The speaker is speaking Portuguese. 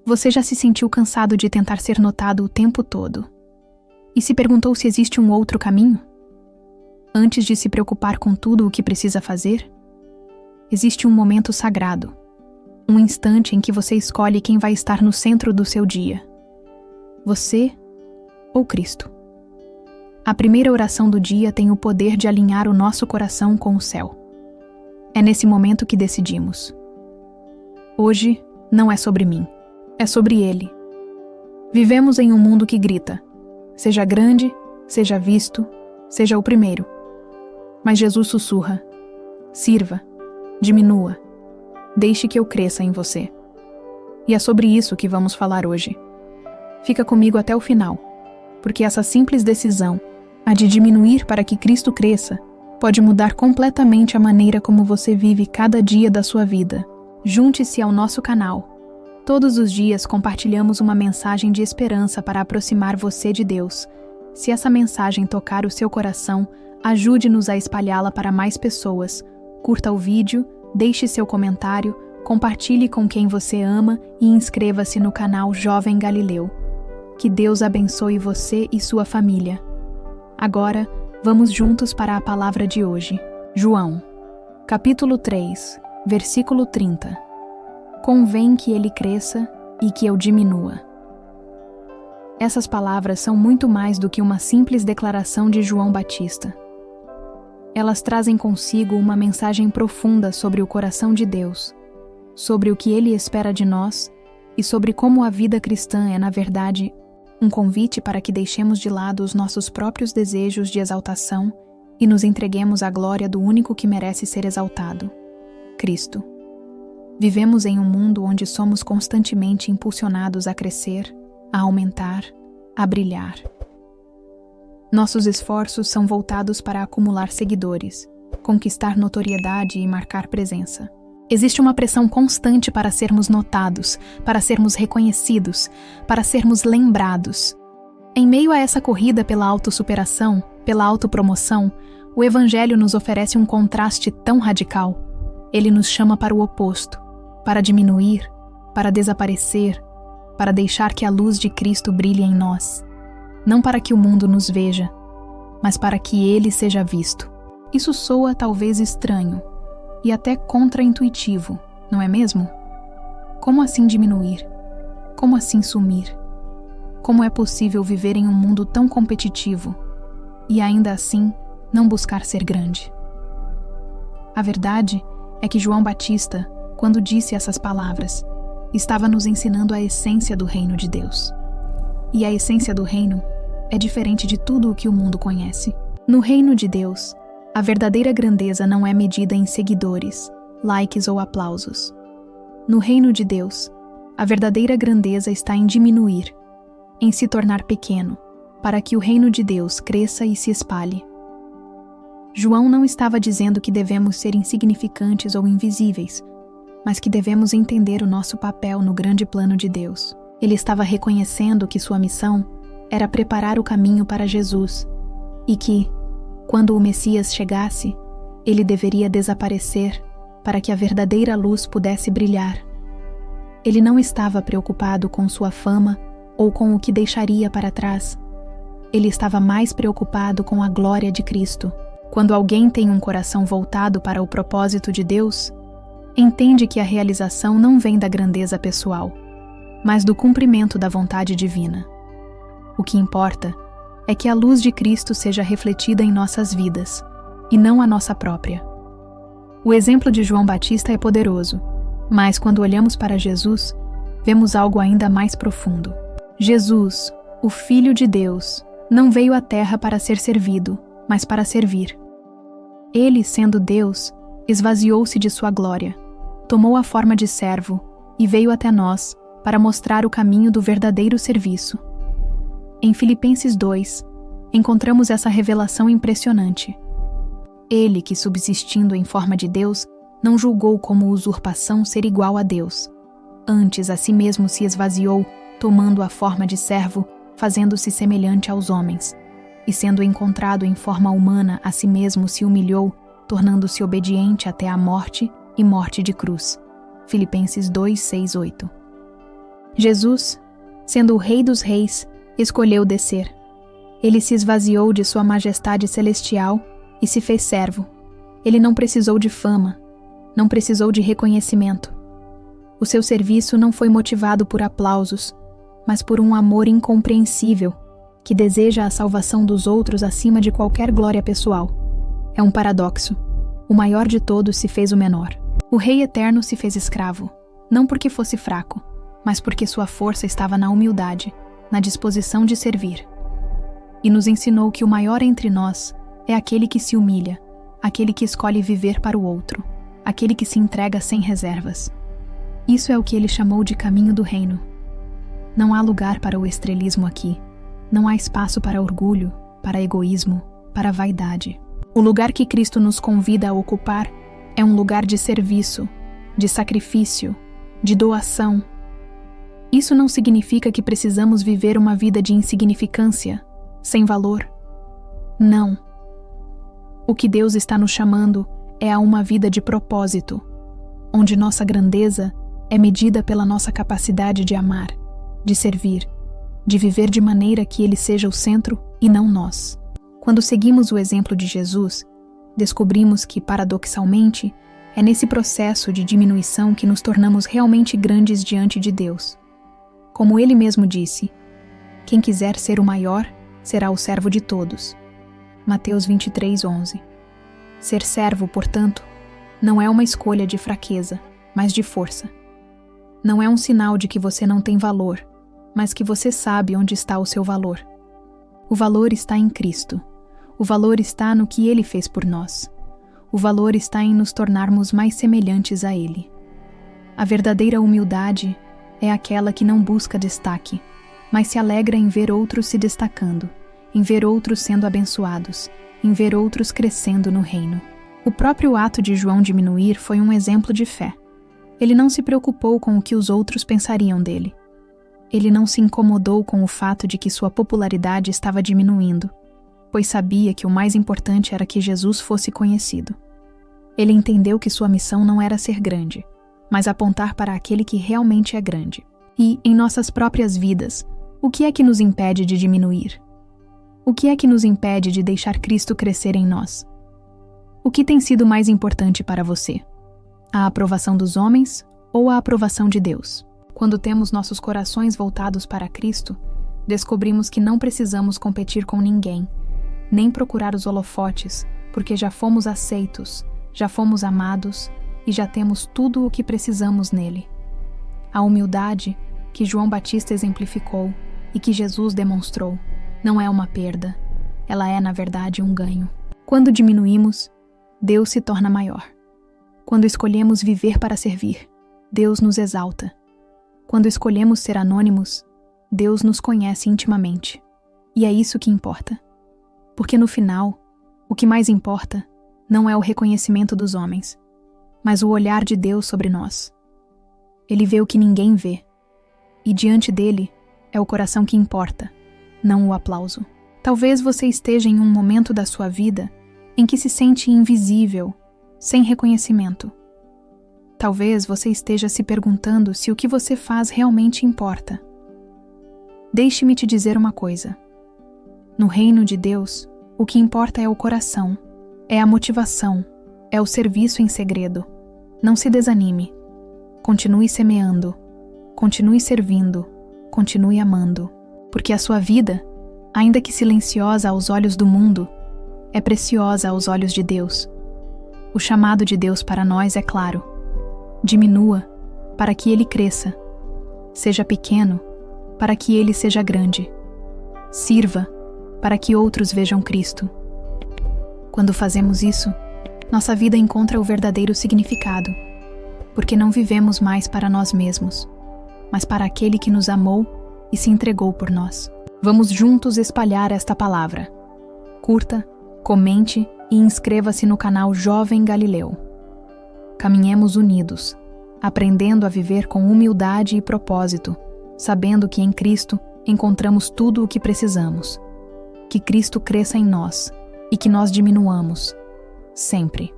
Você já se sentiu cansado de tentar ser notado o tempo todo? E se perguntou se existe um outro caminho? Antes de se preocupar com tudo o que precisa fazer, existe um momento sagrado, um instante em que você escolhe quem vai estar no centro do seu dia. Você ou Cristo? A primeira oração do dia tem o poder de alinhar o nosso coração com o céu. É nesse momento que decidimos. Hoje não é sobre mim, é sobre Ele. Vivemos em um mundo que grita, seja grande, seja visto, seja o primeiro. Mas Jesus sussurra, sirva, diminua, deixe que eu cresça em você. E é sobre isso que vamos falar hoje. Fica comigo até o final, porque essa simples decisão, a de diminuir para que Cristo cresça, pode mudar completamente a maneira como você vive cada dia da sua vida. Junte-se ao nosso canal. Todos os dias compartilhamos uma mensagem de esperança para aproximar você de Deus. Se essa mensagem tocar o seu coração, ajude-nos a espalhá-la para mais pessoas. Curta o vídeo, deixe seu comentário, compartilhe com quem você ama e inscreva-se no canal Jovem Galileu. Que Deus abençoe você e sua família. Agora, vamos juntos para a palavra de hoje. João, capítulo 3, versículo 30. Convém que ele cresça e que eu diminua. Essas palavras são muito mais do que uma simples declaração de João Batista. Elas trazem consigo uma mensagem profunda sobre o coração de Deus, sobre o que Ele espera de nós e sobre como a vida cristã é, na verdade, um convite para que deixemos de lado os nossos próprios desejos de exaltação e nos entreguemos à glória do único que merece ser exaltado, Cristo. Vivemos em um mundo onde somos constantemente impulsionados a crescer, a aumentar, a brilhar. Nossos esforços são voltados para acumular seguidores, conquistar notoriedade e marcar presença. Existe uma pressão constante para sermos notados, para sermos reconhecidos, para sermos lembrados. Em meio a essa corrida pela autossuperação, pela autopromoção, o Evangelho nos oferece um contraste tão radical. Ele nos chama para o oposto, para diminuir, para desaparecer, para deixar que a luz de Cristo brilhe em nós. Não para que o mundo nos veja, mas para que Ele seja visto. Isso soa talvez estranho e até contraintuitivo, não é mesmo? Como assim diminuir? Como assim sumir? Como é possível viver em um mundo tão competitivo e ainda assim não buscar ser grande? A verdade é que João Batista, quando disse essas palavras, estava nos ensinando a essência do reino de Deus. E a essência do reino é diferente de tudo o que o mundo conhece. No reino de Deus, a verdadeira grandeza não é medida em seguidores, likes ou aplausos. No reino de Deus, a verdadeira grandeza está em diminuir, em se tornar pequeno, para que o reino de Deus cresça e se espalhe. João não estava dizendo que devemos ser insignificantes ou invisíveis, mas que devemos entender o nosso papel no grande plano de Deus. Ele estava reconhecendo que sua missão era preparar o caminho para Jesus e que, quando o Messias chegasse, ele deveria desaparecer para que a verdadeira luz pudesse brilhar. Ele não estava preocupado com sua fama ou com o que deixaria para trás. Ele estava mais preocupado com a glória de Cristo. Quando alguém tem um coração voltado para o propósito de Deus, entende que a realização não vem da grandeza pessoal, mas do cumprimento da vontade divina. O que importa é que a luz de Cristo seja refletida em nossas vidas, e não a nossa própria. O exemplo de João Batista é poderoso, mas quando olhamos para Jesus, vemos algo ainda mais profundo. Jesus, o Filho de Deus, não veio à Terra para ser servido, mas para servir. Ele, sendo Deus, esvaziou-se de sua glória, tomou a forma de servo e veio até nós para mostrar o caminho do verdadeiro serviço. Em Filipenses 2, encontramos essa revelação impressionante. Ele, que subsistindo em forma de Deus, não julgou como usurpação ser igual a Deus. Antes, a si mesmo se esvaziou, tomando a forma de servo, fazendo-se semelhante aos homens. E sendo encontrado em forma humana, a si mesmo se humilhou, tornando-se obediente até a morte e morte de cruz. Filipenses 2, 6, 8. Jesus, sendo o Rei dos Reis, escolheu descer. Ele se esvaziou de sua majestade celestial e se fez servo. Ele não precisou de fama, não precisou de reconhecimento. O seu serviço não foi motivado por aplausos, mas por um amor incompreensível que deseja a salvação dos outros acima de qualquer glória pessoal. É um paradoxo. O maior de todos se fez o menor. O Rei Eterno se fez escravo, não porque fosse fraco, mas porque sua força estava na humildade, na disposição de servir. E nos ensinou que o maior entre nós é aquele que se humilha, aquele que escolhe viver para o outro, aquele que se entrega sem reservas. Isso é o que ele chamou de caminho do reino. Não há lugar para o estrelismo aqui. Não há espaço para orgulho, para egoísmo, para vaidade. O lugar que Cristo nos convida a ocupar é um lugar de serviço, de sacrifício, de doação. Isso não significa que precisamos viver uma vida de insignificância, sem valor. Não. O que Deus está nos chamando é a uma vida de propósito, onde nossa grandeza é medida pela nossa capacidade de amar, de servir, de viver de maneira que Ele seja o centro e não nós. Quando seguimos o exemplo de Jesus, descobrimos que, paradoxalmente, é nesse processo de diminuição que nos tornamos realmente grandes diante de Deus. Como Ele mesmo disse, quem quiser ser o maior, será o servo de todos. Mateus 23:11. Ser servo, portanto, não é uma escolha de fraqueza, mas de força. Não é um sinal de que você não tem valor, mas que você sabe onde está o seu valor. O valor está em Cristo. O valor está no que Ele fez por nós. O valor está em nos tornarmos mais semelhantes a Ele. A verdadeira humildade é aquela que não busca destaque, mas se alegra em ver outros se destacando, em ver outros sendo abençoados, em ver outros crescendo no reino. O próprio ato de João diminuir foi um exemplo de fé. Ele não se preocupou com o que os outros pensariam dele. Ele não se incomodou com o fato de que sua popularidade estava diminuindo, pois sabia que o mais importante era que Jesus fosse conhecido. Ele entendeu que sua missão não era ser grande, mas apontar para aquele que realmente é grande. E, em nossas próprias vidas, o que é que nos impede de diminuir? O que é que nos impede de deixar Cristo crescer em nós? O que tem sido mais importante para você? A aprovação dos homens ou a aprovação de Deus? Quando temos nossos corações voltados para Cristo, descobrimos que não precisamos competir com ninguém, nem procurar os holofotes, porque já fomos aceitos, já fomos amados e já temos tudo o que precisamos nele. A humildade que João Batista exemplificou e que Jesus demonstrou não é uma perda, ela é, na verdade, um ganho. Quando diminuímos, Deus se torna maior. Quando escolhemos viver para servir, Deus nos exalta. Quando escolhemos ser anônimos, Deus nos conhece intimamente. E é isso que importa. Porque no final, o que mais importa não é o reconhecimento dos homens, mas o olhar de Deus sobre nós. Ele vê o que ninguém vê, e diante dele é o coração que importa, não o aplauso. Talvez você esteja em um momento da sua vida em que se sente invisível, sem reconhecimento. Talvez você esteja se perguntando se o que você faz realmente importa. Deixe-me te dizer uma coisa. No reino de Deus, o que importa é o coração, é a motivação, é o serviço em segredo. Não se desanime. Continue semeando, continue servindo, continue amando, porque a sua vida, ainda que silenciosa aos olhos do mundo, é preciosa aos olhos de Deus. O chamado de Deus para nós é claro. Diminua, para que Ele cresça. Seja pequeno, para que Ele seja grande. Sirva, para que outros vejam Cristo. Quando fazemos isso, nossa vida encontra o verdadeiro significado, porque não vivemos mais para nós mesmos, mas para aquele que nos amou e se entregou por nós. Vamos juntos espalhar esta palavra. Curta, comente e inscreva-se no canal Jovem Galileu. Caminhemos unidos, aprendendo a viver com humildade e propósito, sabendo que em Cristo encontramos tudo o que precisamos. Que Cristo cresça em nós e que nós diminuamos, sempre.